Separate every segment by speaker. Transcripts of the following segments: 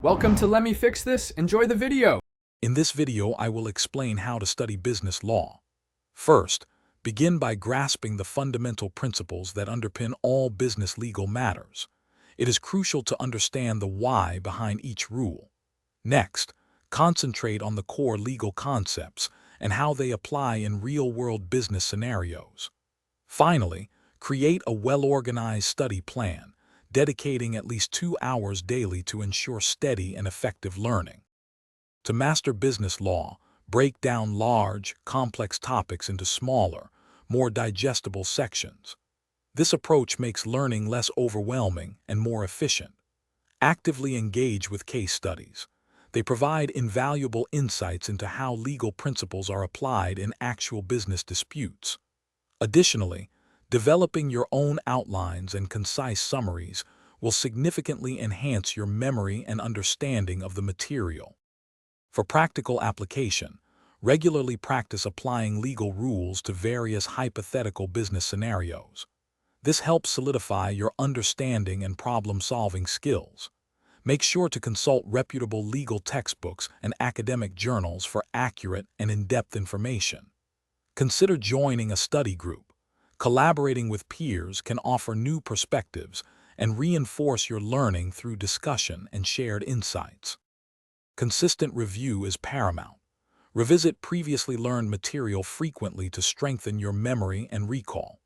Speaker 1: Welcome to Let Me Fix This. Enjoy the video.
Speaker 2: In this video, I will explain how to study business law. First, begin by grasping the fundamental principles that underpin all business legal matters. It is crucial to understand the why behind each rule. Next, concentrate on the core legal concepts and how they apply in real-world business scenarios. Finally, create a well-organized study plan, dedicating at least 2 hours daily to ensure steady and effective learning. To master business law, break down large, complex topics into smaller, more digestible sections. This approach makes learning less overwhelming and more efficient. Actively engage with case studies. They provide invaluable insights into how legal principles are applied in actual business disputes. Additionally, developing your own outlines and concise summaries will significantly enhance your memory and understanding of the material. For practical application, regularly practice applying legal rules to various hypothetical business scenarios. This helps solidify your understanding and problem-solving skills. Make sure to consult reputable legal textbooks and academic journals for accurate and in-depth information. Consider joining a study group. Collaborating with peers can offer new perspectives and reinforce your learning through discussion and shared insights. Consistent review is paramount. Revisit previously learned material frequently to strengthen your memory and recall.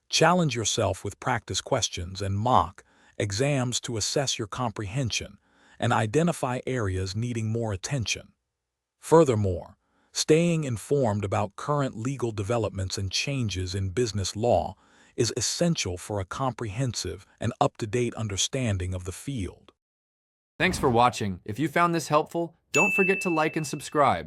Speaker 2: Challenge yourself with practice questions and mock exams to assess your comprehension and identify areas needing more attention. Furthermore, staying informed about current legal developments and changes in business law is essential for a comprehensive and up-to-date understanding of the field.
Speaker 1: Thanks for watching. If you found this helpful, don't forget to like and subscribe.